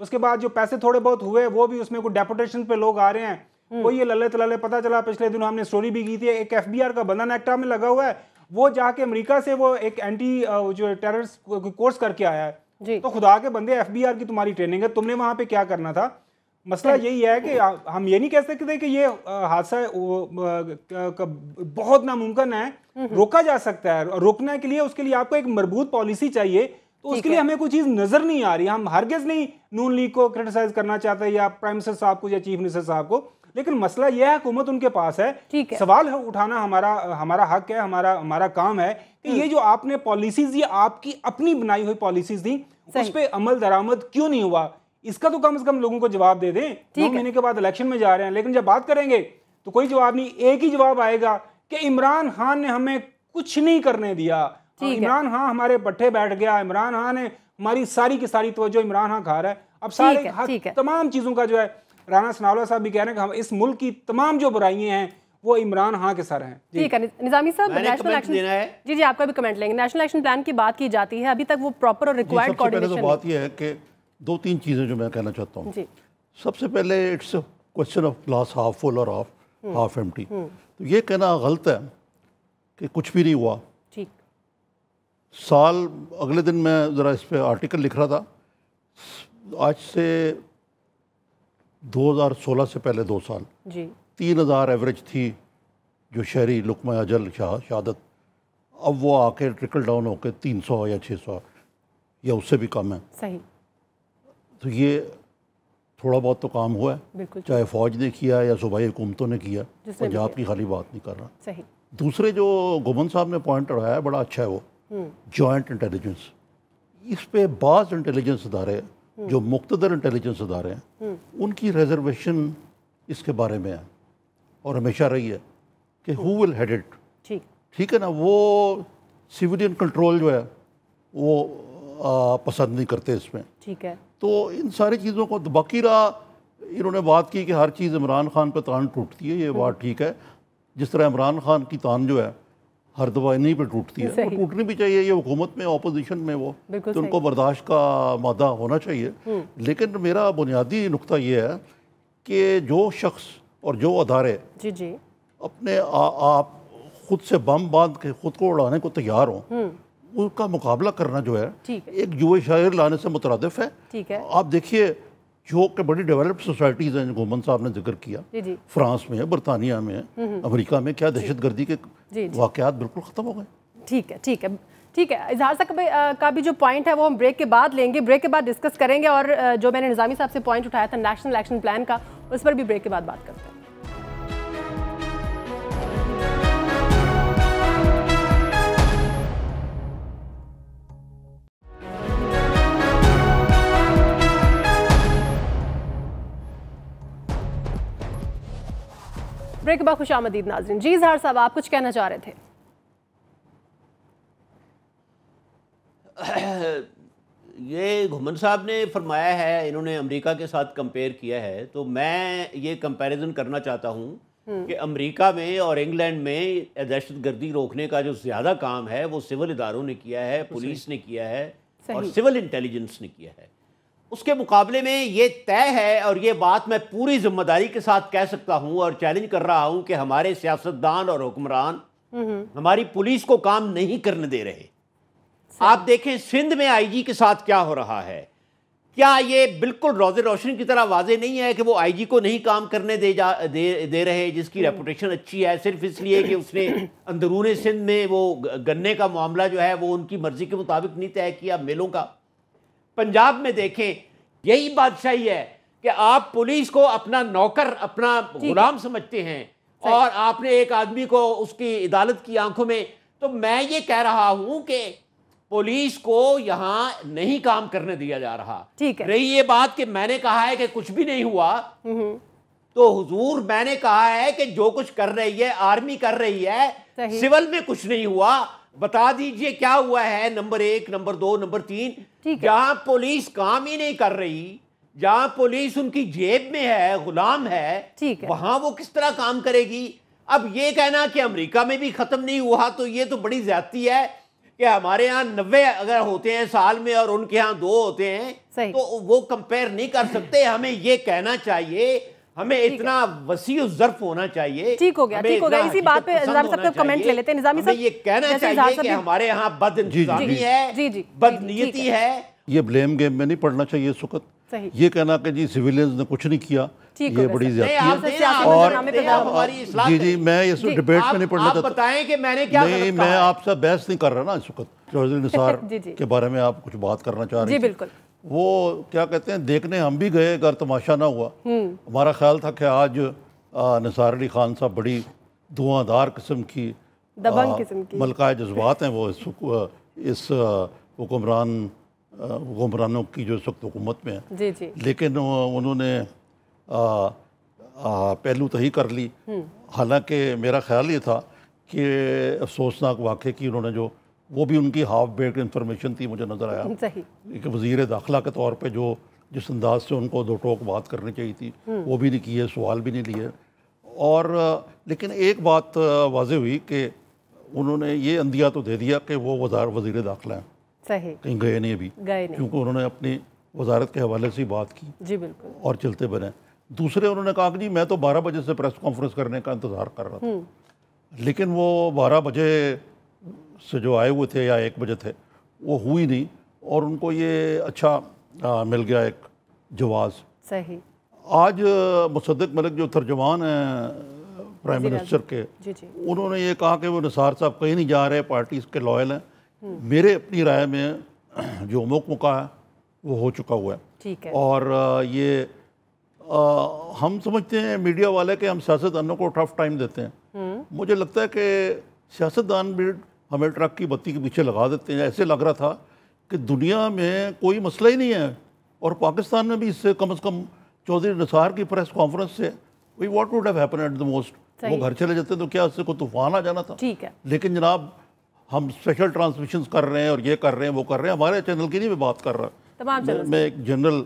اس کے بعد جو پیسے تھوڑے بہت ہوئے وہ بھی اس میں کوئی ڈیپوٹیشن پہ لوگ آ رہے ہیں، وہ یہ للے تللے پتہ چلا پچھلے دنوں ہم نے سٹوری بھی کی تھی، ایک ایف بی آر کا بندہ نیکٹا میں لگا ہوا ہے، وہ جا کے امریکہ سے وہ ایک اینٹی جو ٹیررسٹ کورس کر کے آیا ہے، تو خدا کے بندے ایف بی آر کی تمہاری ٹریننگ ہے، تم نے وہاں پہ کیا کرنا تھا؟ مسئلہ یہی ہے کہ ہم یہ نہیں کہہ سکتے کہ یہ حادثہ بہت ناممکن ہے، روکا جا سکتا ہے، اور روکنے کے لیے اس کے لیے آپ کو ایک مربوط پالیسی چاہیے، تو اس کے لیے ہمیں کوئی چیز نظر نہیں آ رہی. ہم ہرگز نہیں نون لیگ کو کرٹیسائز کرنا چاہتے یا پرائم منسٹر صاحب کو یا چیف منسٹر صاحب کو، لیکن مسئلہ یہ ہے حکومت ان کے پاس ہے، سوال اٹھانا ہمارا حق ہے، ہمارا کام ہے کہ یہ جو آپ نے پالیسیز، یہ آپ کی اپنی بنائی ہوئی پالیسیز تھیں، اس پہ عمل درآمد کیوں نہیں ہوا؟ اس کا تو کم از کم لوگوں کو جواب دے دیں. 9 مہینے کے بعد الیکشن میں جا رہے ہیں، لیکن جب بات کریں گے تو کوئی جواب نہیں. ایک ہی جواب آئے گا کہ عمران خان نے ہمیں کچھ نہیں کرنے دیا، عمران خان ہمارے پٹھے بیٹھ گیا، عمران خان نے ہماری ساری کی ساری توجہ عمران خان کھا رہا ہے. اب سارے تمام چیزوں کا جو ہے، رانا ثناءاللہ صاحب بھی کہہ رہے ہیں کہ ہم اس ملک کی تمام جو برائیاں ہیں وہ عمران خان کے سر ہیں. ٹھیک ہے نظامی صاحب، نیشنل ایکشن جی آپ کا بھی کمنٹ لیں گے. نیشنل ایکشن پلان کی بات کی جاتی ہے، ابھی تک وہ پراپر اور ریکوائرڈ کوآرڈینیشن. سب سے پہلے تو بات یہ ہے کہ 2-3 چیزیں جو میں کہنا چاہتا ہوں. سب سے پہلے it's a question of glass half full اور ہاف ایمٹی. تو یہ کہنا غلط ہے کہ کچھ بھی نہیں ہوا. سال اگلے دن میں ذرا اس پہ آرٹیکل لکھ رہا تھا، آج سے 2016 سے پہلے 2 سال 3000 ایوریج تھی جو شہری لقمہ اجل شہادت، اب وہ آ کے ٹرکل ڈاؤن ہو کے 300 یا 600 یا اس سے بھی کم ہے. صحیح. تو یہ تھوڑا بہت تو کام ہوا ہے، چاہے فوج نے کیا یا صوبائی حکومتوں نے کیا، پنجاب کی خالی بات نہیں کر رہا. صحیح. دوسرے جو گومن صاحب نے پوائنٹ اٹھایا ہے بڑا اچھا ہے، وہ جوائنٹ انٹیلیجنس. اس پہ بعض انٹیلیجنس ادارے جو مقتدر انٹیلیجنس ادارے ہیں ان کی ریزرویشن اس کے بارے میں ہے اور ہمیشہ رہی ہے کہ ہو ول ہیڈ اٹ. ٹھیک ہے نا، وہ سویلین کنٹرول جو ہے وہ پسند نہیں کرتے اس میں. ٹھیک ہے. تو ان ساری چیزوں کو باقی رہا، انہوں نے بات کی کہ ہر چیز عمران خان پہ تان ٹوٹتی ہے، یہ بات ٹھیک ہے. جس طرح عمران خان کی تان جو ہے ہر دفعہ انہیں پہ ٹوٹتی ہے، وہ ٹوٹنی بھی چاہیے. یہ حکومت میں اپوزیشن میں وہ تو ان کو برداشت کا مادہ ہونا چاہیے. لیکن میرا بنیادی نقطہ یہ ہے کہ جو شخص اور جو ادارے اپنے آپ خود سے بم باندھ کے خود کو اڑانے کو تیار ہوں، ان کا مقابلہ کرنا جو ہے ایک جوئے شاعر لانے سے مترادف ہے. آپ دیکھیے جو کہ بڑی ڈیولپڈ سوسائٹیز ہیں، گومن صاحب نے ذکر کیا، فرانس میں ہے، برطانیہ میں ہے، امریکہ میں، کیا دہشت گردی کے واقعات بالکل ختم ہو گئے. ٹھیک ہے ٹھیک ہے ٹھیک ہے. اظہار صاحب کا بھی جو پوائنٹ ہے وہ ہم بریک کے بعد لیں گے، بریک کے بعد ڈسکس کریں گے. اور جو میں نے نظامی صاحب سے پوائنٹ اٹھایا تھا نیشنل ایکشن پلان کا، اس پر بھی بریک کے بعد بات کرتے ہیں. بریک کے بعد خوش آمدید ناظرین. جی اظہار صاحب، آپ کچھ کہنا چاہ رہے تھے. یہ گھمن صاحب نے فرمایا ہے، انہوں نے امریکہ کے ساتھ کمپیئر کیا ہے، تو میں یہ کمپیریزن کرنا چاہتا ہوں کہ امریکہ میں اور انگلینڈ میں دہشت گردی روکنے کا جو زیادہ کام ہے وہ سول اداروں نے کیا ہے، پولیس نے کیا ہے اور سول انٹیلیجنس نے کیا ہے. اس کے مقابلے میں یہ طے ہے، اور یہ بات میں پوری ذمہ داری کے ساتھ کہہ سکتا ہوں اور چیلنج کر رہا ہوں کہ ہمارے سیاستدان اور حکمران ہماری پولیس کو کام نہیں کرنے دے رہے. آپ دیکھیں سندھ میں آئی جی کے ساتھ کیا ہو رہا ہے. کیا یہ بالکل روز روشن کی طرح واضح نہیں ہے کہ وہ آئی جی کو نہیں کام کرنے دے رہے، جس کی ریپوٹیشن اچھی ہے، صرف اس لیے کہ اس نے اندرون سندھ میں وہ گنے کا معاملہ جو ہے وہ ان کی مرضی کے مطابق نہیں طے کیا میلوں کا. پنجاب میں دیکھیں یہی بادشاہی ہے کہ آپ پولیس کو اپنا نوکر، اپنا غلام سمجھتے ہیں، اور آپ نے ایک آدمی کو اس کی عدالت کی آنکھوں میں. تو میں یہ کہہ رہا ہوں کہ پولیس کو یہاں نہیں کام کرنے دیا جا رہا. رہی یہ بات کہ میں نے کہا ہے کہ کچھ بھی نہیں ہوا، تو حضور میں نے کہا ہے کہ جو کچھ کر رہی ہے آرمی کر رہی ہے، سول میں کچھ نہیں ہوا. بتا دیجئے کیا ہوا ہے. نمبر 1، نمبر 2، نمبر 3، جہاں پولیس کام ہی نہیں کر رہی، جہاں پولیس ان کی جیب میں ہے، غلام ہے، وہاں وہ کس طرح کام کرے گی؟ اب یہ کہنا کہ امریکہ میں بھی ختم نہیں ہوا تو یہ تو بڑی زیادتی ہے. کہ ہمارے ہاں 90 اگر ہوتے ہیں سال میں اور ان کے ہاں 2 ہوتے ہیں تو وہ کمپیئر نہیں کر سکتے. ہمیں یہ کہنا چاہیے, ہمیں اتنا وسیع الظرف ہونا چاہیے. ٹھیک ہو گیا, اسی بات پہ نظامی صاحب کا کمنٹ لے لیتے ہیں. نظامی صاحب, یہ کہنا چاہیے کہ ہمارے ہاں بد انتظامی ہے, بد نیتی ہے. یہ بلیم گیم میں نہیں پڑھنا چاہیے اس وقت. یہ کہنا کہ جی سویلینز نے کچھ نہیں کیا, یہ بڑی زیادتی ہے. اور جی میں اس ڈیبیٹ میں نہیں پڑھنا چاہتا. بتائیں کہ میں نے کیا نہیں, میں آپ سے بحث نہیں کر رہا نا اس وقت. چودھری نثار کے بارے میں آپ کچھ بات کرنا چاہ رہے ہیں. جی بالکل. وہ کیا کہتے ہیں, دیکھنے ہم بھی گئے اگر تماشا نہ ہوا. ہمارا خیال تھا کہ آج نثار علی خان صاحب بڑی دھواں دار قسم کی ملکہ جذبات ہیں وہ اس حکمرانوں کی جو اس وقت حکومت میں ہیں. لیکن انہوں نے پہلو تہی کر لی. حالانکہ میرا خیال یہ تھا کہ افسوسناک واقعے کی انہوں نے جو, وہ بھی ان کی ہاف بیکڈ انفارمیشن تھی مجھے نظر آیا کہ وزیر داخلہ کے طور پہ جو جس انداز سے ان کو 2 ٹوک بات کرنی چاہیے تھی وہ بھی نہیں کی ہے, سوال بھی نہیں لیے. اور لیکن ایک بات واضح ہوئی کہ انہوں نے یہ اندیا تو دے دیا کہ وہ وزیر داخلہ ہیں. صحیح. کہیں گئے نہیں ابھی, کیونکہ انہوں نے اپنی وزارت کے حوالے سے بات کی. جی بالکل. اور چلتے بنے. دوسرے انہوں نے کہا کہ جی میں تو 12 بجے سے پریس کانفرنس کرنے کا انتظار کر رہا تھا, لیکن وہ 12 بجے سے جو آئے ہوئے تھے یا 1 بجے تھے وہ ہوئی نہیں, اور ان کو یہ اچھا مل گیا ایک جواز. صحیح. آج مصدق ملک جو ترجمان ہیں پرائم منسٹر کے, انہوں نے یہ کہا کہ وہ نثار صاحب کہیں نہیں جا رہے, پارٹی اس کے لائل ہیں. میرے اپنی رائے میں جو موقع ہے وہ ہو چکا ہوا ہے. اور یہ ہم سمجھتے ہیں میڈیا والے کہ ہم سیاستدانوں کو ٹف ٹائم دیتے ہیں. مجھے لگتا ہے کہ سیاستدان بھی ہمیں ٹرک کی بتی کے پیچھے لگا دیتے ہیں. ایسے لگ رہا تھا کہ دنیا میں کوئی مسئلہ ہی نہیں ہے, اور پاکستان میں بھی اس سے کم از کم چودھری نثار کی پریس کانفرنس سے what would have happened at the most, وہ گھر چلے جاتے تو کیا اس سے کوئی طوفان آ جانا تھا. لیکن جناب ہم اسپیشل ٹرانسمیشنز کر رہے ہیں اور یہ کر رہے ہیں وہ کر رہے ہیں. ہمارے چینل کی نہیں میں بات کر رہا, میں ایک جنرل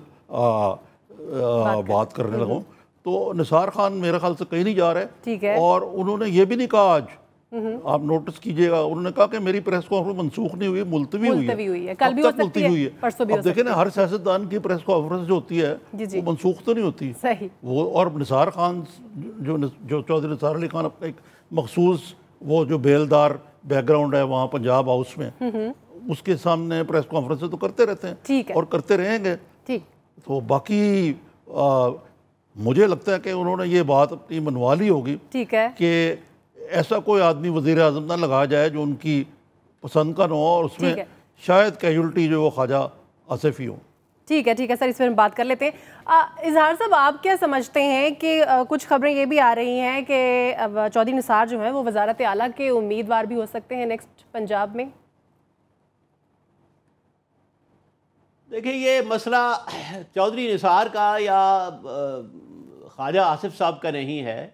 بات کرنے لگا ہوں. تو نثار خان میرے خیال سے کہیں نہیں جا رہے, اور انہوں نے یہ بھی نہیں کہا, آج آپ نوٹس کیجئے گا, انہوں نے کہا کہ میری پریس کانفرنس منسوخ نہیں ہوئی, ملتوی ہوئی ہے. کل بھی ہو سکتی ہے. اب دیکھیں نا, ہر سیاستدان کی پریس کانفرنس جو ہوتی ہے وہ منسوخ تو نہیں ہوتی وہ. اور نثار خان جو چودھری نثار علی خان اپنا ایک مخصوص وہ جو بیلدار بیک گراؤنڈ ہے وہاں پنجاب ہاؤس میں, اس کے سامنے پریس کانفرنس تو کرتے رہتے ہیں اور کرتے رہیں گے. تو باقی مجھے لگتا ہے کہ انہوں نے یہ بات اپنی منوا لی ہوگی کہ ایسا کوئی آدمی وزیر اعظم نہ لگا جائے جو ان کی پسند کا نہ ہو, اور اس میں شاید کیجولٹی جو وہ خواجہ آصفی ہو. ٹھیک ہے سر, اس پر ہم بات کر لیتے ہیں. اظہار صاحب, آپ کیا سمجھتے ہیں کہ کچھ خبریں یہ بھی آ رہی ہیں کہ چودھری نثار جو ہیں وہ وزارت اعلیٰ کے امیدوار بھی ہو سکتے ہیں نیکسٹ پنجاب میں؟ دیکھیں, یہ مسئلہ چودھری نثار کا یا خواجہ آصف صاحب کا نہیں ہے.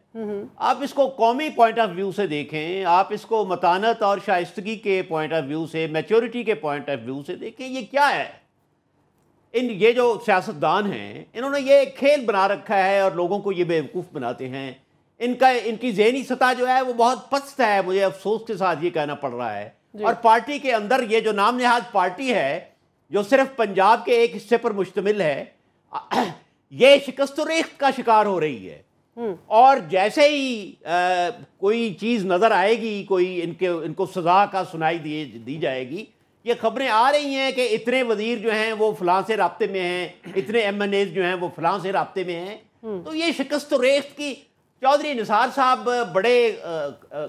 آپ اس کو قومی پوائنٹ آف ویو سے دیکھیں, آپ اس کو متانت اور شائستگی کے پوائنٹ آف ویو سے, میچورٹی کے پوائنٹ آف ویو سے دیکھیں. یہ کیا ہے, یہ جو سیاستدان ہیں انہوں نے یہ کھیل بنا رکھا ہے اور لوگوں کو یہ بیوقوف بناتے ہیں. ان کی ذہنی سطح جو ہے وہ بہت پست ہے, مجھے افسوس کے ساتھ یہ کہنا پڑ رہا ہے. اور پارٹی کے اندر یہ جو نام نہاد پارٹی ہے جو صرف پنجاب کے ایک حصے پر مشتمل ہے, یہ شکست و ریخت کا شکار ہو رہی ہے. اور جیسے ہی کوئی چیز نظر آئے گی, کوئی ان کو سزا کا سنائی دی جائے گی, یہ خبریں آ رہی ہیں کہ اتنے وزیر جو ہیں وہ فلاں سے رابطے میں ہیں, اتنے ایم این ایز جو ہیں وہ فلاں سے رابطے میں ہیں. تو یہ شکست و ریخت کی, چودھری نثار صاحب بڑے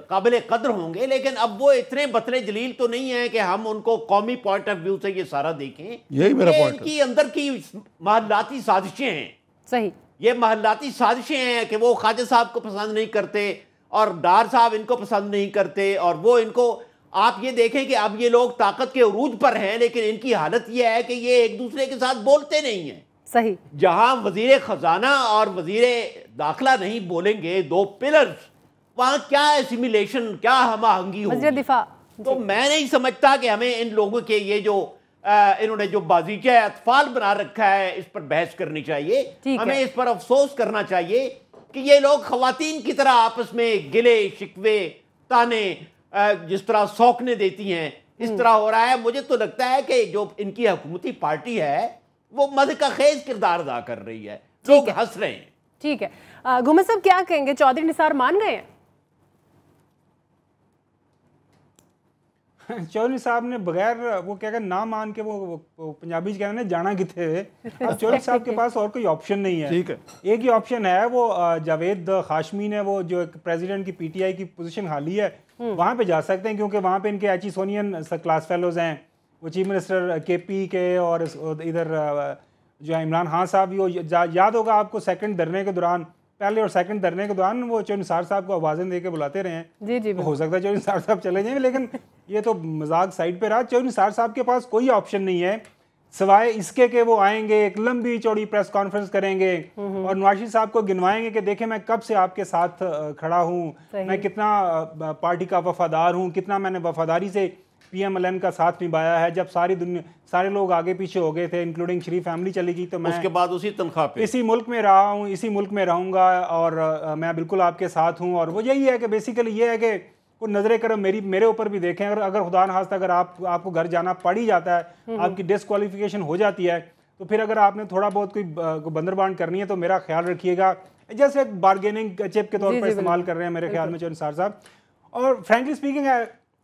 قابل قدر ہوں گے, لیکن اب وہ اتنے بطر جلیل تو نہیں ہیں کہ ہم ان کو قومی پوائنٹ آف ویو سے یہ سارا دیکھیں. یہی میرا پوائنٹ ہے. ان کی اندر کی محلاتی سازشیں ہیں. صحیح. یہ محلاتی سازشیں ہیں کہ وہ خواجہ صاحب کو پسند نہیں کرتے اور ڈار صاحب ان کو پسند نہیں کرتے, اور وہ ان کو, آپ یہ دیکھیں کہ اب یہ لوگ طاقت کے عروج پر ہیں, لیکن ان کی حالت یہ ہے کہ یہ ایک دوسرے کے ساتھ بولتے نہیں ہیں. صحیح. جہاں وزیر خزانہ اور وزیر داخلہ نہیں بولیں گے, 2 پلرز, وہاں کیا اسیمیلیشن, کیا ہم آہنگی ہوگی. وزیر دفاع. تو میں نہیں سمجھتا کہ ہمیں ان لوگوں کے یہ جو انہوں نے جو بازیچہ اطفال بنا رکھا ہے اس پر بحث کرنی چاہیے. ہمیں اس پر افسوس کرنا چاہیے کہ یہ لوگ خواتین کی طرح آپس میں گلے شکوے تانے جس طرح سوکنے دیتی ہیں, اس طرح ہو رہا ہے. مجھے تو لگتا ہے کہ جو ان کی حکومتی پارٹی ہے وہ مضحکہ خیز کردار ادا کر رہی ہے, لوگ ہنس رہے ہیں. ٹھیک ہے, گھومر صاحب کیا کہیں گے, چودھری نثار مان گئے ہیں؟ چودھری صاحب نے بغیر وہ کیا کہ نہ مان کے وہ پنجابی کہتے ہیں جانا کتنے, اب چودھری صاحب کے پاس اور کوئی آپشن نہیں ہے. ٹھیک ہے, ایک ہی آپشن ہے, وہ جاوید خاشمی نے وہ جو پریزیڈنٹ کی پی ٹی آئی کی پوزیشن حالی ہے وہاں پہ جا سکتے ہیں, کیونکہ وہاں پہ ان کے ایچیسونین کلاس فیلوز ہیں, وہ چیف منسٹر کے پی کے, اور ادھر جو ہے عمران خان صاحب بھی. وہ یاد ہوگا آپ کو سیکنڈ دھرنے کے دوران, پہلے اور سیکنڈ دھرنے کے دوران وہ چودھری نثار صاحب کو آوازیں دے کے بلاتے رہے ہیں. جی جی, ہو سکتا ہے چودھری نثار صاحب چلے جائیں, لیکن یہ تو مذاق سائڈ پہ رہا. چودھری نثار صاحب کے پاس کوئی آپشن نہیں ہے سوائے اس کے کہ وہ آئیں گے, ایک لمبی چوڑی پریس کانفرنس کریں گے اور نواز شریف صاحب کو گنوائیں گے کہ دیکھیں میں کب سے آپ کے ساتھ کھڑا ہوں, میں کتنا پارٹی کا وفادار ہوں, کتنا میں نے وفاداری سے پی ایم ایل این کا ساتھ نبھایا ہے. جب سارے لوگ آگے پیچھے ہو گئے تھے انکلوڈنگ شریف فیملی چلی گئی, تو میں اس کے بعد اسی تنخواہ پہ اسی ملک میں رہا ہوں, اسی ملک میں رہوں گا, اور میں بالکل آپ کے ساتھ ہوں. اور وہ یہی ہے کہ بیسیکلی یہ ہے کہ وہ نظر کرم میرے اوپر بھی دیکھیں, اگر خدا نخواستہ اگر آپ کو گھر جانا پڑ ہی جاتا ہے, آپ کی ڈسکوالیفیکیشن ہو جاتی ہے, تو پھر اگر آپ نے تھوڑا بہت کوئی بندربانٹ کرنی ہے تو میرا خیال رکھیے گا, جیسے ایک بارگیننگ چپ کے طور پر استعمال کر رہے ہیں میرے خیال میں چودھری نثار صاحب. اور frankly speaking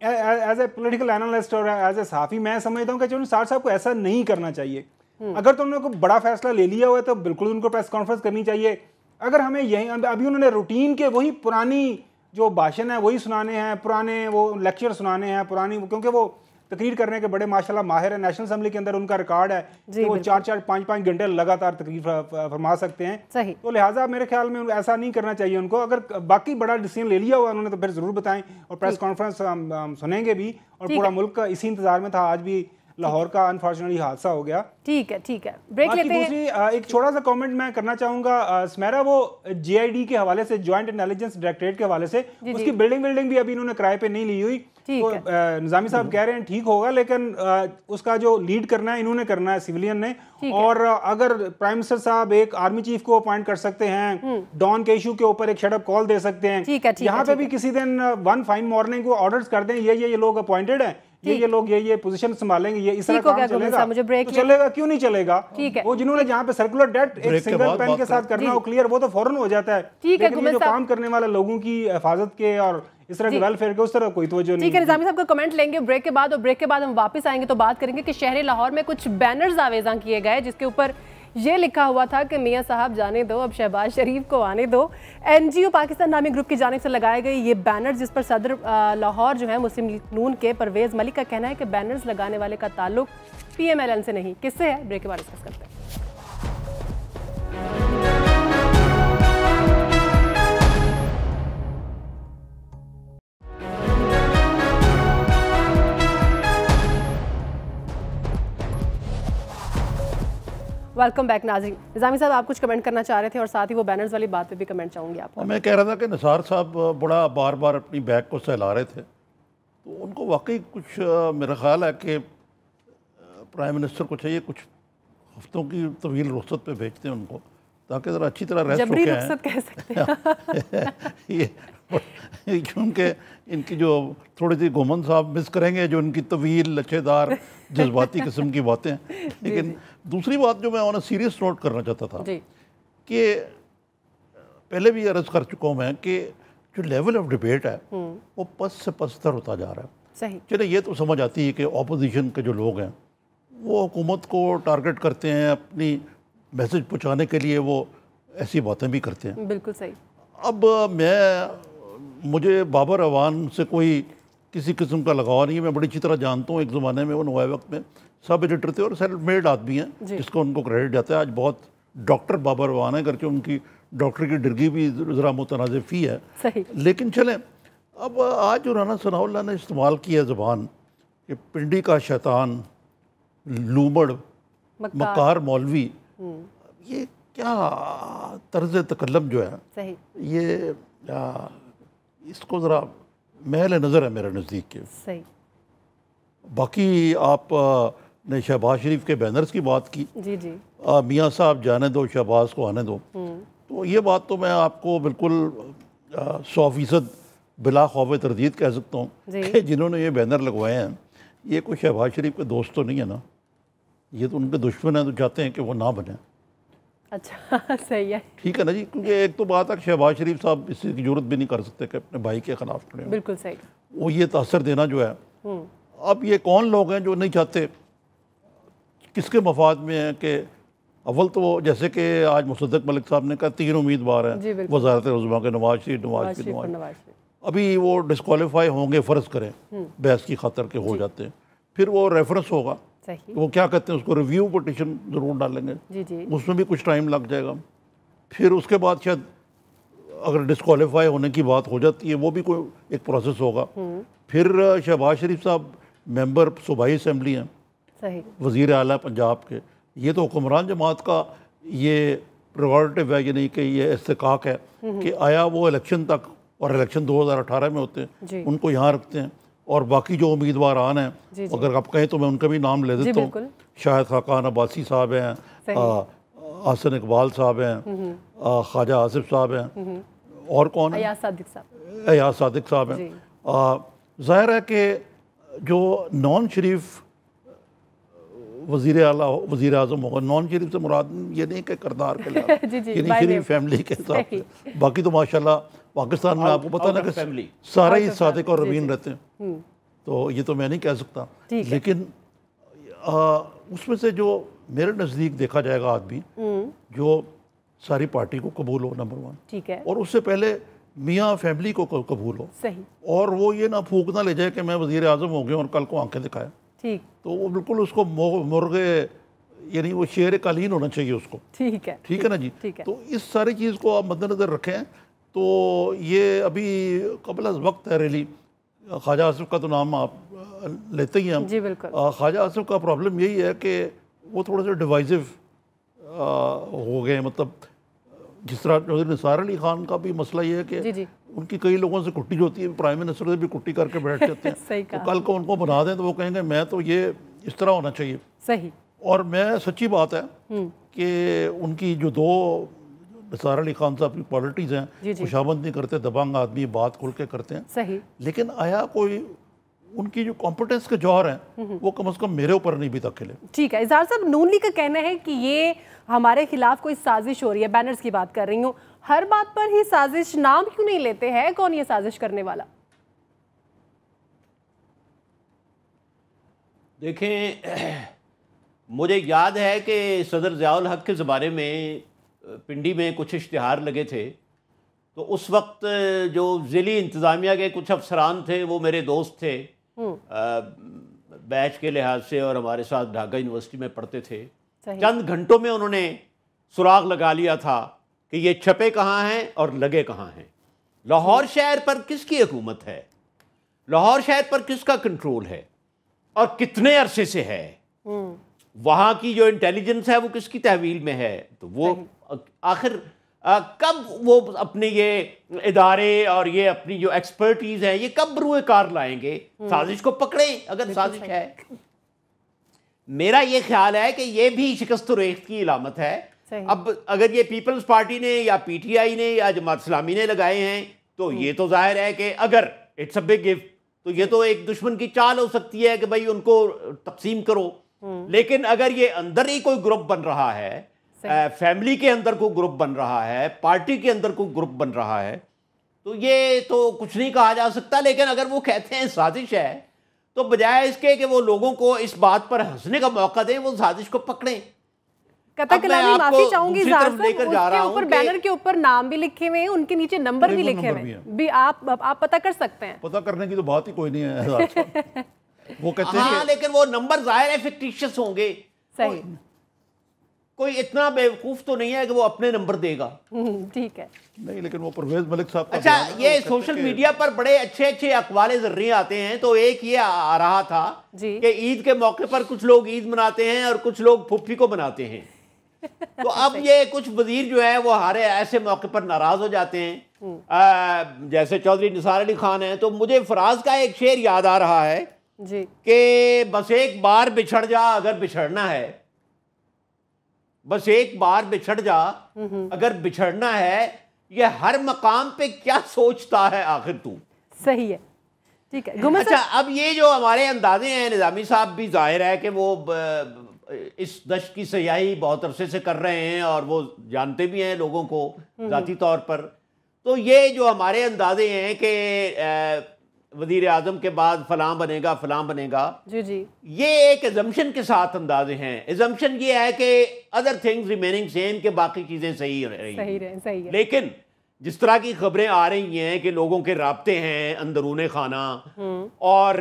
as a political analyst اور ایز اے صحافی میں سمجھتا ہوں کہ چودھری نثار صاحب کو ایسا نہیں کرنا چاہیے. اگر تم نے کوئی بڑا فیصلہ لے لیا ہوا ہے تو بالکل ان کو پریس کانفرنس کرنی چاہیے. اگر ہمیں یہی ابھی انہوں نے روٹین کے وہی پرانی جو بھاشن ہے وہی سنانے ہیں, پرانے وہ لیکچر سنانے ہیں پرانی, کیونکہ وہ تقریر کرنے کے بڑے ماشاءاللہ ماہر ہیں. نیشنل اسمبلی کے اندر ان کا ریکارڈ ہے کہ وہ 4-5 گھنٹے لگاتار تقریر فرما سکتے ہیں. تو لہٰذا میرے خیال میں ایسا نہیں کرنا چاہیے ان کو. اگر باقی بڑا ڈیسیژن لے لیا ہوا انہوں نے تو پھر ضرور بتائیں, اور پریس کانفرنس ہم سنیں گے بھی, اور پورا ملک کا اسی انتظار میں تھا. آج بھی لاہور کا انفارچونیٹلی حادثہ ہو گیا. ٹھیک ہے, بریک لیتے ہیں. دوسری ایک چھوٹا سا کامنٹ میں کرنا چاہوں گا سمیرا, وہ جے آئی ڈی کے حوالے سے, جوائنٹ انٹیلیجنس ڈائریکٹریٹ کے حوالے سے, اس کی بلڈنگ بھی ابھی انہوں نے کرائے پہ نہیں لی ہوئی. تو نظامی صاحب کہہ رہے ہیں ٹھیک ہوگا, لیکن اس کا جو لیڈ کرنا ہے انہوں نے کرنا ہے, سیولین نے. اور اگر پرائم منسٹر صاحب ایک آرمی چیف کو اپوائنٹ کر سکتے ہیں, ڈان کے ایشو کے اوپر ایک شٹ اپ کال دے سکتے ہیں, یہاں پہ بھی کسی دن ون فائن مارننگ کو آرڈرز کر دیں, یہ لوگ اپوائنٹڈ ہیں, یہ لوگ یہ پوزیشن سنبھالیں گے, یہ اس طرح کام چلے گا, کیوں نہیں چلے گا. وہ جنہوں نے جہاں پہ سرکولر ڈیٹ ایک سنگل پین کے ساتھ کرنا ہو کلیئر, وہ تو فوراً ہو جاتا ہے. لیکن یہ جو کام کرنے والے لوگوں کی حفاظت کے اور اس طرح کے ویلفیئر کے, اس طرح کوئی توجہ نہیں. ٹھیک ہے, نظامی صاحب کا کمنٹ لیں گے بریک کے بعد, اور بریک کے بعد ہم واپس آئیں گے تو بات کریں گے کہ شہر لاہور میں کچھ بینرز آویزاں کیے گئے جس کے اوپر یہ لکھا ہوا تھا کہ میاں صاحب جانے دو, اب شہباز شریف کو آنے دو. این جی او پاکستان نامی گروپ کی جانب سے لگائے گئے یہ بینر, جس پر صدر لاہور جو ہے مسلم لیگ نون کے پرویز ملک کا کہنا ہے کہ بینرز لگانے والے کا تعلق پی ایم ایل این سے نہیں. کس سے ہے, بریک کے بعد ڈسکس کرتے ہیں. ویلکم بیک ناظرین. نظامی صاحب آپ کچھ کمنٹ کرنا چاہ رہے تھے, اور ساتھ ہی وہ بینرز والی بات پہ بھی کمنٹ چاہوں گی آپ کو. میں کہہ رہا تھا کہ نثار صاحب بڑا بار بار اپنی بیگ کو سہلا رہے تھے, تو ان کو واقعی کچھ میرا خیال ہے کہ پرائم منسٹر کو چاہیے کچھ ہفتوں کی طویل رخصت پہ بھیجتے ہیں ان کو, تاکہ ذرا اچھی طرح ریسٹ جبری رخصت کہہ سکتے ہیں. کیونکہ ان کی جو تھوڑی سی گومن صاحب مس کریں گے, جو ان کی طویل لچھے دار جذباتی قسم کی باتیں. لیکن دوسری بات جو میں آن اے سیریس نوٹ کرنا چاہتا تھا کہ پہلے بھی عرض کر چکا ہوں میں کہ جو لیول آف ڈیبیٹ ہے وہ پس سے پستر ہوتا جا رہا ہے. صحیح. چلے یہ تو سمجھ آتی ہے کہ اپوزیشن کے جو لوگ ہیں وہ حکومت کو ٹارگٹ کرتے ہیں, اپنی میسج پہنچانے کے لیے وہ ایسی باتیں بھی کرتے ہیں. بالکل صحیح. اب مجھے بابر اعوان سے کوئی کسی قسم کا لگاؤ نہیں ہے, میں بڑی اچھی طرح جانتا ہوں. ایک زمانے میں وہ نوائے وقت میں سب ایڈیٹر تھے اور سیلف میڈ آدمی ہیں جس کو ان کو کریڈٹ جاتا ہے. آج بہت ڈاکٹر بابر اعوان ہے کر کے ان کی ڈاکٹر کی ڈگری بھی ذرا متنازع فی ہے. لیکن چلیں, اب آج جو رانا ثناء اللہ نے استعمال کی ہے زبان کہ پنڈی کا شیطان, لومڑ, مکار مولوی, یہ کیا طرز تکلم جو ہے, یہ اس کو ذرا محل نظر ہے میرے نزدیک کے. صحیح. باقی آپ نے شہباز شریف کے بینرز کی بات کی, جی جی, میاں صاحب جانے دو شہباز کو آنے دو, تو یہ بات تو میں آپ کو بالکل 100% بلا خوف تردید کہہ سکتا ہوں کہ جنہوں نے یہ بینر لگوائے ہیں یہ کوئی شہباز شریف کے دوست تو نہیں ہے نا, یہ تو ان کے دشمن ہیں, تو چاہتے ہیں کہ وہ نہ بنیں. اچھا صحیح ہے, ٹھیک ہے نا جی, کیونکہ ایک تو بات ہے کہ شہباز شریف صاحب اس چیز کی ضرورت بھی نہیں کر سکتے کہ اپنے بھائی کے خلاف کھڑے ہوں. بالکل صحیح. وہ یہ تاثر دینا جو ہے, اب یہ کون لوگ ہیں جو نہیں چاہتے, کس کے مفاد میں ہیں کہ اول تو جیسے کہ آج مصدق ملک صاحب نے کہا 3 امیدوار ہیں وزارت عظمیٰ کے, نواز شریف. ابھی وہ ڈسکوالیفائی ہوں گے, فرض کریں بحث کی خاطر کے ہو جاتے ہیں, پھر وہ ریفرنس ہوگا, وہ کیا کہتے ہیں اس کو, ریویو پٹیشن ضرور ڈالیں گے, اس میں بھی کچھ ٹائم لگ جائے گا. پھر اس کے بعد شاید اگر ڈسکوالیفائی ہونے کی بات ہو جاتی ہے, وہ بھی کوئی ایک پروسیس ہوگا. پھر شہباز شریف صاحب ممبر صوبائی اسمبلی ہیں, وزیر اعلیٰ پنجاب کے, یہ تو حکمران جماعت کا یہ پریورٹیو ہے, یعنی کہ یہ استحقاق ہے کہ آیا وہ الیکشن تک, اور الیکشن 2018 میں ہوتے ہیں, ان کو یہاں رکھتے ہیں, اور باقی جو امیدوار آن ہیں اگر آپ کہیں تو میں ان کا بھی نام لے دیتا ہوں. شاہد خاقان عباسی صاحب ہیں, حسن اقبال صاحب ہیں, خواجہ آصف صاحب ہیں, اور کون ہیں, ایاز صادق صاحب ہیں. ظاہر ہے کہ جو نان شریف وزیر اعلیٰ وزیر اعظم ہوگا, نان شریف سے مراد یہ نہیں کہ کردار کے لحاظ, یعنی شریف فیملی کے حساب سے. باقی تو ماشاءاللہ پاکستان میں آپ کو پتہ نا کہ سارا ہی صادق اور ربین رہتے ہیں, تو یہ تو میں نہیں کہہ سکتا. لیکن اس میں سے جو میرے نزدیک دیکھا جائے گا آدمی جو ساری پارٹی کو قبول ہو, نمبر 1, اور اس سے پہلے میاں فیملی کو قبول ہو, اور وہ یہ نہ پھونک نہ لے جائے کہ میں وزیر اعظم ہو گیا اور کل کو آنکھیں دکھایا, تو وہ بالکل اس کو مرغے, یعنی وہ شیر قالین ہونا چاہیے اس کو. ٹھیک ہے نا جی. تو اس ساری چیز کو آپ مد نظر رکھیں. تو یہ ابھی قبل از وقت ہے ریلی. خواجہ آصف کا تو نام آپ لیتے ہی ہیں ہم. خواجہ آصف کا پرابلم یہی ہے کہ وہ تھوڑا سا ڈیوائزو ہو گئے, مطلب جس طرح چودھری نثار علی خان کا بھی مسئلہ یہ ہے کہ ان کی کئی لوگوں سے کٹی جو ہوتی ہے, پرائم منسٹر سے بھی کٹی کر کے بیٹھ جاتے ہیں. تو کل کو ان کو بنا دیں تو وہ کہیں گے میں تو یہ اس طرح ہونا چاہیے. اور میں سچی بات ہے کہ ان کی جو 2 نثار علی خان صاحب کی کوالٹیز ہیں, خوشامد نہیں کرتے, دبنگ آدمی, بات کھل کے کرتے ہیں, لیکن آیا کوئی ان کی جو کمپٹنس کے جوہر ہیں وہ کم از کم میرے اوپر نہیں بھی تک کھلے. ٹھیک ہے. اظہار صاحب, نون لیگ کا کہنا ہے کہ یہ ہمارے خلاف کوئی سازش ہو رہی ہے, بینرز کی بات کر رہی ہوں, ہر بات پر ہی سازش, نام کیوں نہیں لیتے ہیں, کون یہ سازش کرنے والا؟ دیکھیں, مجھے یاد ہے کہ صدر ضیاء الحق کے زمانے میں پنڈی میں کچھ اشتہار لگے تھے, تو اس وقت جو ضلعی انتظامیہ کے کچھ افسران تھے وہ میرے دوست تھے بیچ کے لحاظ سے, اور ہمارے ساتھ ڈھاکہ یونیورسٹی میں پڑھتے تھے. چند گھنٹوں میں انہوں نے سراغ لگا لیا تھا کہ یہ چھپے کہاں ہیں اور لگے کہاں ہیں. لاہور شہر پر کس کی حکومت ہے, لاہور شہر پر کس کا کنٹرول ہے, اور کتنے عرصے سے ہے, وہاں کی جو انٹیلیجنس ہے وہ کس کی تحویل میں ہے. تو وہ آخر کب وہ اپنے یہ ادارے اور یہ اپنی جو ایکسپرٹیز ہے یہ کب بروئے کار لائیں گے, سازش کو پکڑیں اگر سازش ہے. میرا یہ خیال ہے کہ یہ بھی شکست و ریخت کی علامت ہے. اب اگر یہ پیپلز پارٹی نے یا پی ٹی آئی نے یا جماعت اسلامی نے لگائے ہیں تو یہ تو ظاہر ہے کہ اگر اٹس اے بگ گفٹ, تو یہ تو ایک دشمن کی چال ہو سکتی ہے کہ بھائی ان کو تقسیم کرو. لیکن اگر یہ اندر ہی کوئی گروپ بن رہا ہے, فیملی کے اندر کوئی گروپ بن رہا ہے, پارٹی کے اندر کوئی گروپ بن رہا ہے, تو یہ تو کچھ نہیں کہا جا سکتا. لیکن اگر وہ کہتے ہیں سازش ہے, تو بجائے اس کے کہ وہ لوگوں کو اس بات پر ہنسنے کا موقع دیں, وہ سازش کو پکڑیں. قطع کلامی معافی چاہوں گی اظہار صاحب, اس کے اوپر بینر کے اوپر نام بھی لکھے ہوئے ہیں, ان کے نیچے نمبر بھی لکھے ہوئے ہیں, بھی آپ پتہ کر سکتے ہیں. پتہ کرنے کی تو بات ہی کوئی نہیں ہے اظہار صاحب. وہ کہتے ہیں ہاں, لیکن وہ نمبر ظاہر ہے فکٹیشس ہوں گے. صحیح, کوئی اتنا بیوقوف تو نہیں ہے کہ وہ اپنے نمبر دے گا. ٹھیک ہے. نہیں, لیکن وہ پرویز ملک صاحب کا, اچھا, یہ سوشل میڈیا پر بڑے اچھے اچھے اقوال ذرری آتے ہیں. تو ایک یہ آ رہا تھا کہ عید کے موقع پر کچھ لوگ عید مناتے ہیں اور کچھ لوگ پھپھی کو مناتے ہیں. تو اب یہ کچھ وزیر جو ہیں وہ ہارے ایسے موقع پر ناراض ہو جاتے ہیں, جیسے چودھری نثار علی خان ہیں. تو مجھے فراز کا ایک شعر یاد آ رہا ہے کہ بس ایک بار بچھڑ جا اگر بچھڑنا ہے, بس ایک بار بچھڑ جا اگر بچھڑنا ہے, یہ ہر مقام پہ کیا سوچتا ہے آخر تو. صحیح ہے. ٹھیک ہے. اچھا اب یہ جو ہمارے اندازے ہیں نظامی صاحب بھی ظاہر ہے کہ وہ اس دشت کی سیاحی بہت عرصے سے کر رہے ہیں اور وہ جانتے بھی ہیں لوگوں کو ذاتی طور پر. تو یہ جو ہمارے اندازے ہیں کہ وزیر اعظم کے بعد فلاں بنے گا فلاں بنے گا, جی یہ ایک ایزمپشن کے ساتھ اندازے ہیں. ایزمپشن یہ ہے کہ ادر تھنگز ریمیننگ سیم, کہ باقی چیزیں صحیح رہی. لیکن جس طرح کی خبریں آ رہی ہیں کہ لوگوں کے رابطے ہیں اندرون خانہ اور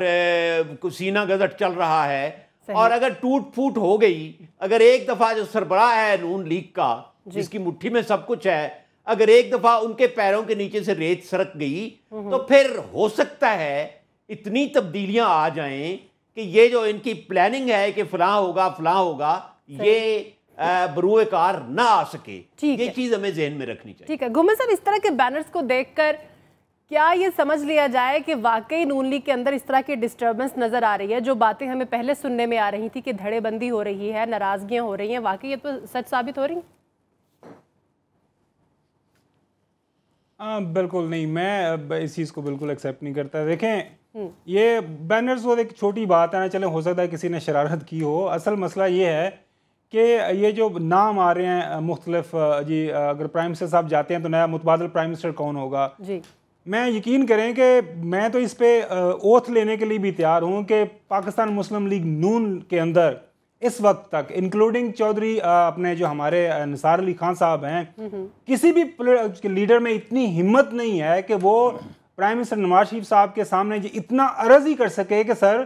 سینہ گزٹ چل رہا ہے, اور اگر ٹوٹ پھوٹ ہو گئی, اگر ایک دفعہ جو سربراہ ہے نون لیگ کا جس کی مٹھی میں سب کچھ ہے, اگر ایک دفعہ ان کے پیروں کے نیچے سے ریت سرک گئی تو پھر ہو سکتا ہے اتنی تبدیلیاں آ جائیں کہ یہ جو ان کی پلاننگ ہے کہ فلاں ہوگا یہ بروئے کار نہ آ سکے. یہ چیز ہمیں ذہن میں رکھنی چاہیے. ٹھیک ہے. گھومن صاحب, اس طرح کے بینرز کو دیکھ کر کیا یہ سمجھ لیا جائے کہ واقعی نون لیگ کے اندر اس طرح کی ڈسٹربنس نظر آ رہی ہے؟ جو باتیں ہمیں پہلے سننے میں آ رہی تھی کہ دھڑے بندی ہو رہی ہے, ناراضگیاں ہو رہی ہیں, واقعی یہ تو سچ ثابت ہو رہی ہیں؟ بالکل نہیں, میں اس چیز کو بالکل ایکسیپٹ نہیں کرتا. دیکھیں یہ بینرز وہ ایک چھوٹی بات ہے نا, چلیں ہو سکتا ہے کسی نے شرارت کی ہو. اصل مسئلہ یہ ہے کہ یہ جو نام آ رہے ہیں مختلف, جی اگر پرائم منسٹر صاحب جاتے ہیں تو نیا متبادل پرائم منسٹر کون ہوگا, جی میں یقین کریں کہ میں تو اس پہ اوتھ لینے کے لیے بھی تیار ہوں کہ پاکستان مسلم لیگ نون کے اندر اس وقت تک انکلوڈنگ چودھری اپنے جو ہمارے نثار علی خان صاحب ہیں, کسی بھی لیڈر میں اتنی ہمت نہیں ہے کہ وہ پرائم منسٹر نواز شریف صاحب کے سامنے اتنا عرض ہی کر سکے کہ سر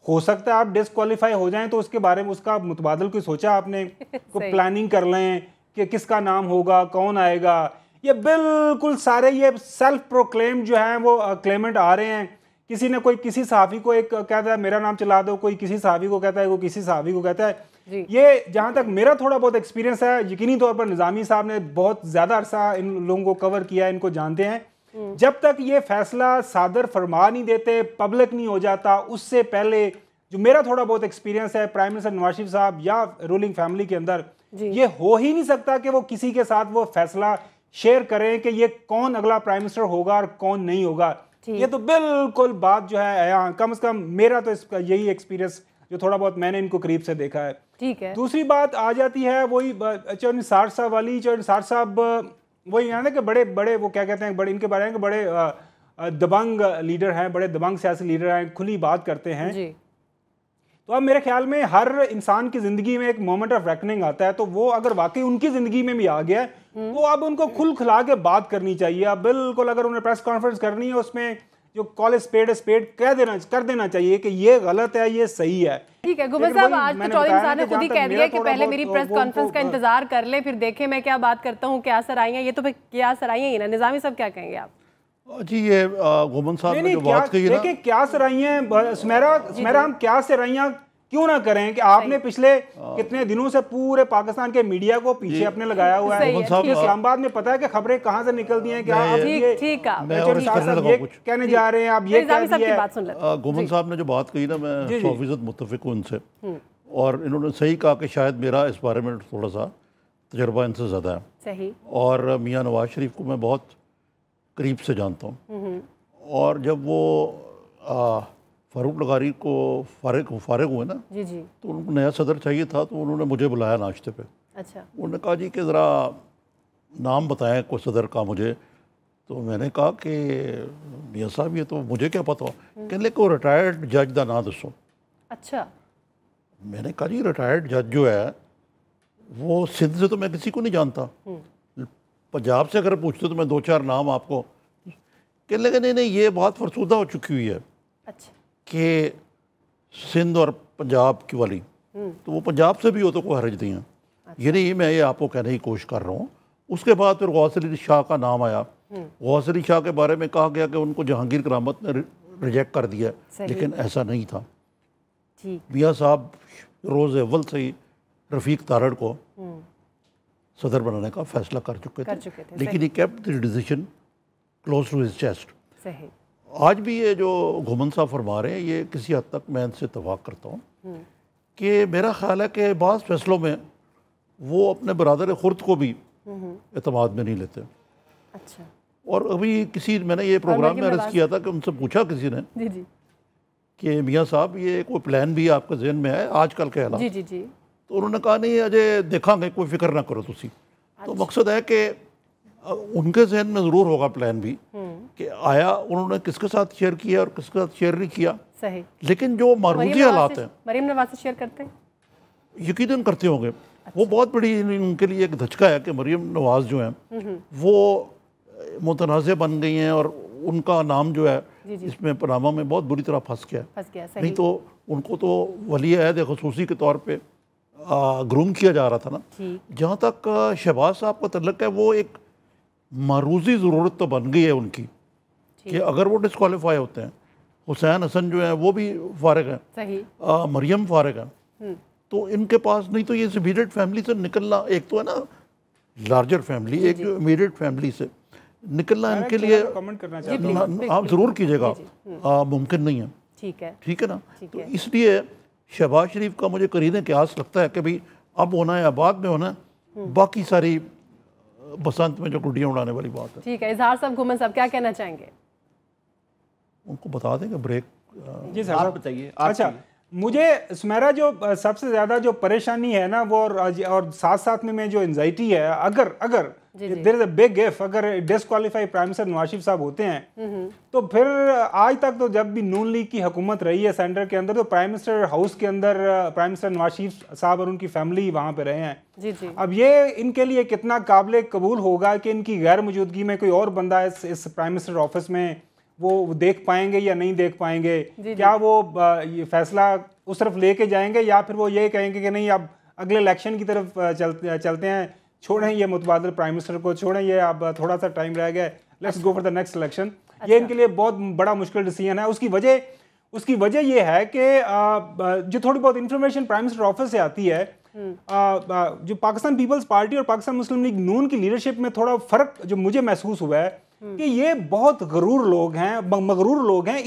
ہو سکتا ہے آپ ڈسکوالیفائی ہو جائیں, تو اس کے بارے میں اس کا متبادل کوئی سوچا آپ نے, کوئی پلاننگ کر لیں کہ کس کا نام ہوگا, کون آئے گا. یہ بالکل سارے یہ سیلف پروکلیم جو ہیں وہ کلیمنٹ آ رہے ہیں. کسی نے کوئی کسی صحافی کو ایک کہتا ہے میرا نام چلا دو, کوئی کسی صحافی کو کہتا ہے, کوئی کسی صحافی کو کہتا ہے. یہ جہاں تک میرا تھوڑا بہت ایکسپیرینس ہے, یقینی طور پر نظامی صاحب نے بہت زیادہ عرصہ ان لوگوں کو کور کیا, ان کو جانتے ہیں. جب تک یہ فیصلہ صادر فرما نہیں دیتے, پبلک نہیں ہو جاتا, اس سے پہلے جو میرا تھوڑا بہت ایکسپیرینس ہے پرائم منسٹر نواز شریف صاحب یا رولنگ فیملی کے اندر, یہ ہو ہی نہیں سکتا کہ وہ کسی کے ساتھ وہ فیصلہ شیئر کریں کہ یہ کون اگلا پرائم منسٹر ہوگا اور کون نہیں ہوگا. یہ تو بالکل بات جو ہے, کم از کم میرا تو اس کا یہی ایکسپیرینس جو تھوڑا بہت میں نے ان کو قریب سے دیکھا ہے. ٹھیک ہے. دوسری بات آ جاتی ہے وہی چودھری نثار صاحب والی. چودھری نثار صاحب وہی یہاں کہ بڑے بڑے وہ کیا کہتے ہیں, بڑے ان کے بارے میں کہ بڑے دبنگ لیڈر ہیں, بڑے دبنگ سیاسی لیڈر ہیں, کھلی بات کرتے ہیں. تو اب میرے خیال میں ہر انسان کی زندگی میں ایک مومنٹ آف ریکننگ آتا ہے, تو وہ اگر واقعی ان کی زندگی میں بھی آ گیا ہے تو اب ان کو کھل کھلا کے بات کرنی چاہیے. اب بالکل اگر انہیں پریس کانفرنس کرنی ہے اس میں جو کال اسپیڈ کر دینا چاہیے کہ یہ غلط ہے, یہ صحیح ہے. ٹھیک ہے. گھومن صاحب, آج تو چودھری صاحب نے خود ہی کہہ دیا کہ پہلے میری پریس کانفرنس کا انتظار کر لیں, پھر دیکھیں میں کیا بات کرتا ہوں, کیا سرائیاں. یہ تو پھر کیا سرائیاں ہی نا. نظامی صاحب کیا کہیں گے آپ؟ جی یہ گھومن صاحب نے جو بات کہی نا, دیکھیں کیا سرائیاں سمیرا ہم کیا سرائیاں کیوں نہ کریں کہ آپ نے پچھلے کتنے دنوں سے پورے پاکستان کے میڈیا کو پیچھے اپنے لگایا ہوا ہے. اسلام آباد میں پتہ ہے کہ خبریں کہاں سے نکلتی ہیں, کہ آپ یہ کہنے جا رہے ہیں, آپ یہ کہہ دیا. گھومن صاحب نے جو بات کہی نا, میں 100% متفق ہوں ان سے, اور انہوں نے صحیح کہا کہ شاید میرا اس بارے میں تھوڑا سا تجربہ ان سے زیادہ ہے. اور میاں نواز شریف کو میں بہت قریب سے جانتا ہوں, اور جب وہ فاروق لغاری کو فارغ ہوئے نا, تو ان کو نیا صدر چاہیے تھا, تو انہوں نے مجھے بلایا ناشتے پہ. انہوں نے کہا جی کہ ذرا نام بتائیں کوئی صدر کا مجھے. تو میں نے کہا کہ میاں صاحب یہ تو مجھے کیا پتا, کہنے لے کہ وہ ریٹائرڈ جج دا نام دسو. اچھا. میں نے کہا جی ریٹائرڈ جج جو ہے وہ سندھ سے تو میں کسی کو نہیں جانتا, پنجاب سے اگر پوچھتے تو میں 2-4 نام آپ کو. کہنے لگے نہیں یہ بات فرسودہ ہو چکی ہوئی ہے. اچھا. کہ سندھ اور پنجاب کی والی, تو وہ پنجاب سے بھی ہو تو کوئی حرج نہیں ہے. یہ نہیں میں یہ آپ کو کہنے کی کوشش کر رہا ہوں. اس کے بعد پھر غوث علی شاہ کا نام آیا. غوث علی شاہ کے بارے میں کہا گیا کہ ان کو جہانگیر کرامت نے ریجیکٹ کر دیا, لیکن ایسا نہیں تھا. میاں صاحب روز اول سے ہی رفیق تارڑ کو صدر بنانے کا فیصلہ کر چکے تھے, لیکن he kept the decision close to his chest. آج بھی یہ جو گھومن صاحب فرما رہے ہیں, یہ کسی حد تک میں ان سے اتفاق کرتا ہوں کہ میرا خیال ہے کہ بعض فیصلوں میں وہ اپنے برادر خرد کو بھی اعتماد میں نہیں لیتے. اچھا. اور ابھی میں نے یہ پروگرام میں عرض کیا تھا کہ ان سے پوچھا کسی نے کہ میاں صاحب یہ کوئی پلان بھی آپ کے ذہن میں ہے آج کل کے حالات؟ جی جی جی. تو انہوں نے کہا نہیں اجے دیکھا گے، کوئی فکر نہ کرو تسی. تو مقصد ہے کہ ان کے ذہن میں ضرور ہوگا پلان بھی کہ آیا انہوں نے کس کے ساتھ شیئر کیا اور کس کے ساتھ شیئر نہیں کیا. صحیح. لیکن جو معروضی حالات ہیں مریم نواز سے شیئر کرتے ہیں، یقیناً کرتے ہوں گے. وہ بہت بڑی ان کے لیے ایک دھچکا ہے کہ مریم نواز جو ہیں وہ متنازع بن گئی ہیں، اور ان کا نام جو ہے اس میں پاناما میں بہت بری طرح پھنس گیا. نہیں تو ان کو تو ولی عہد خصوصی کے طور پہ گروم کیا جا رہا تھا نا. جہاں تک شہباز صاحب کا تعلق ہے، وہ ایک معروضی ضرورت تو بن گئی ہے ان کی کہ اگر وہ ڈسکوالیفائی ہوتے ہیں، حسین حسن جو ہیں وہ بھی فارغ ہیں، مریم فارغ ہیں، تو ان کے پاس نہیں تو یہ امیڈیٹ فیملی سے نکلنا، ایک تو ہے نا لارجر فیملی، ایک جو امیڈیٹ فیملی سے نکلنا ان کے لیے آپ ضرور کیجیے گا، ممکن نہیں ہے. ٹھیک ہے نا. تو اس لیے شہباز شریف کا مجھے قرین قیاس لگتا ہے کہ بھئی اب ہونا ہے آباد میں ہونا ہے، باقی ساری بسنت میں جو گڈیاں اڑانے والی بات ہے. ٹھیک ہے. اظہار صاحب، گھومن صاحب کیا کہنا چاہیں گے؟ ان کو بتا دیں گے بریک. جی صاحب بتائیے. اچھا، مجھے سمیرا جو سب سے زیادہ جو پریشانی ہے نا وہ، اور ساتھ ساتھ میں جو انزائٹی ہے، اگر دیر از اے بگ ایف، اگر disqualify prime minister Nawaz Sharif صاحب ہوتے ہیں تو پھر آج تک تو جب بھی نون لیگ کی حکومت رہی ہے سینٹر کے اندر، تو پرائم منسٹر ہاؤس کے اندر پرائم منسٹر نواز شریف صاحب اور ان کی فیملی وہاں پہ رہے ہیں. اب یہ ان کے لیے کتنا قابل قبول ہوگا کہ ان کی غیر موجودگی میں کوئی اور بندہ اس پرائم منسٹر آفس میں وہ دیکھ پائیں گے یا نہیں دیکھ پائیں گے؟ کیا وہ یہ فیصلہ اس طرف لے کے جائیں گے، یا پھر وہ یہ کہیں گے کہ نہیں اب اگلے الیکشن کی طرف چلتے ہیں، چھوڑیں یہ متبادل پرائم منسٹر کو، چھوڑیں یہ اب تھوڑا سا ٹائم رہ گیا، let's go for the next election. یہ ان کے لیے بہت بڑا مشکل ڈیسیژن ہے. اس کی وجہ یہ ہے کہ جو تھوڑی بہت انفارمیشن پرائم منسٹر آفس سے آتی ہے، جو پاکستان پیپلز پارٹی اور پاکستان مسلم لیگ نون کی لیڈرشپ میں تھوڑا فرق جو مجھے محسوس ہوا ہے کہ یہ بہت غرور لوگ ہیں، مغرور لوگ ہیں.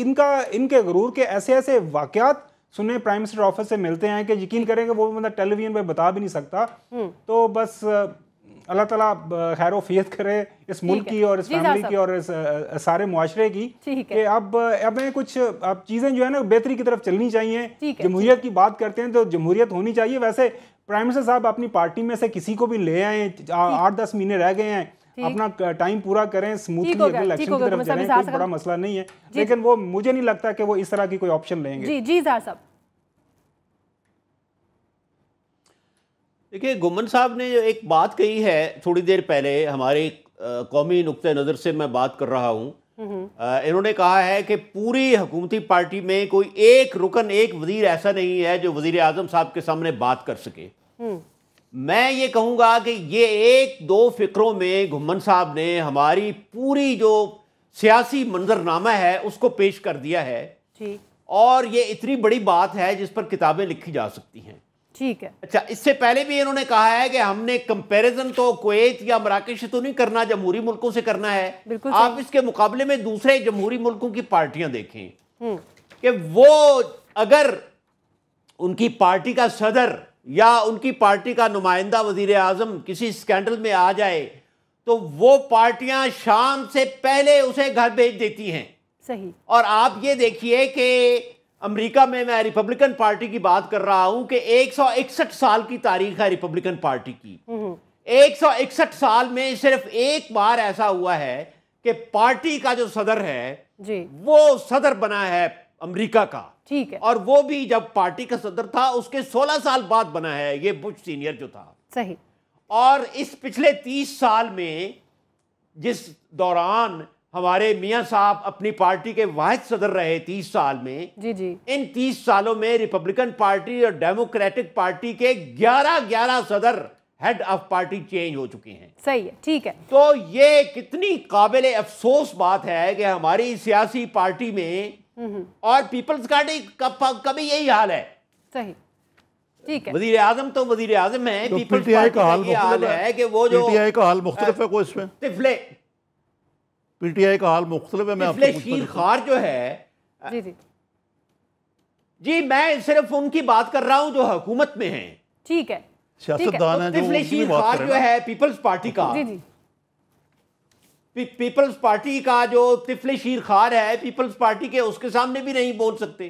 ان کے غرور کے ایسے واقعات سننے پرائم منسٹر آفس سے ملتے ہیں کہ یقین کریں کہ وہ بندہ ٹیلی ویژن پہ بتا بھی نہیں سکتا. تو بس اللہ تعالیٰ خیر و فیت کرے اس ملک کی اور اس فیملی کی اور اس سارے معاشرے کی کہ اب کچھ چیزیں جو ہے نا بہتری کی طرف چلنی چاہیے. جمہوریت کی بات کرتے ہیں تو جمہوریت ہونی چاہیے. ویسے پرائم منسٹر صاحب اپنی پارٹی میں سے کسی کو بھی لے آئیں، 8-10 مہینے رہ گئے ہیں، اپنا ٹائم پورا کریں، سموتھلی اگلے الیکشن کی طرف جائیں، کوئی بڑا مسئلہ نہیں ہے. لیکن وہ مجھے نہیں لگتا کہ وہ اس طرح کی کوئی آپشن لیں گے. جی اظہار صاحب. دیکھیے، گھومن صاحب نے جو ایک بات کہی ہے تھوڑی دیر پہلے، ہمارے قومی نقطۂ نظر سے میں بات کر رہا ہوں. انہوں نے کہا ہے کہ پوری حکومتی پارٹی میں کوئی ایک رکن، ایک وزیر ایسا نہیں ہے جو وزیر اعظم صاحب کے سامنے بات کر سکے. میں یہ کہوں گا کہ یہ 1-2 فکروں میں گھومن صاحب نے ہماری پوری جو سیاسی منظرنامہ ہے اس کو پیش کر دیا ہے. اور یہ اتنی بڑی بات ہے جس پر کتابیں لکھی جا سکتی ہیں. ٹھیک ہے. اچھا، اس سے پہلے بھی انہوں نے کہا ہے کہ ہم نے کمپیریزن تو کویت یا مراکش سے تو نہیں کرنا، جمہوری ملکوں سے کرنا ہے. آپ اس کے مقابلے میں دوسرے جمہوری ملکوں کی پارٹیاں دیکھیں کہ وہ اگر ان کی پارٹی کا صدر یا ان کی پارٹی کا نمائندہ وزیر اعظم کسی سکینڈل میں آ جائے تو وہ پارٹیاں شام سے پہلے اسے گھر بھیج دیتی ہیں. صحیح. اور آپ یہ دیکھیے کہ امریکہ میں ریپبلکن پارٹی کی بات کر رہا ہوں کہ 161 سال کی تاریخ ہے ریپبلکن پارٹی کی. 161 سال میں صرف ایک بار ایسا ہوا ہے کہ پارٹی کا جو صدر ہے وہ صدر بنا ہے امریکہ کا. ٹھیک ہے. اور وہ بھی جب پارٹی کا صدر تھا اس کے 16 سال بعد بنا ہے، یہ بش سینئر جو تھا. صحیح. اور اس پچھلے 30 سال میں جس دوران ہمارے میاں صاحب اپنی پارٹی کے واحد صدر رہے 30 سال میں، ان 30 سالوں میں ریپبلکن پارٹی اور ڈیموکریٹک پارٹی کے 11 صدر ہیڈ آف پارٹی چینج ہو چکے ہیں. صحیح ہے. ٹھیک ہے. تو یہ کتنی قابل افسوس بات ہے کہ ہماری سیاسی پارٹی میں اور پیپلز پارٹی کبھی یہی حال ہے. صحیح. ٹھیک ہے. وزیر اعظم تو وزیر اعظم ہے، پیپلز پارٹی کا یہ حال ہے کہ وہ جو پی ٹی آئی کا حال مختلف ہے. کوئی اس میں پی ٹی آئی کا حال مختلف ہے. میں طفلے شیر خوار جو ہے، جی میں صرف ان کی بات کر رہا ہوں جو حکومت میں ہیں. ٹھیک ہے. سیاستدان ہیں. طفلے شیر خوار جو ہے پیپلز پارٹی کا، پیپلز پارٹی کا جو طفل شیر خوار ہے پیپلز پارٹی کے، اس کے سامنے بھی نہیں بول سکتے.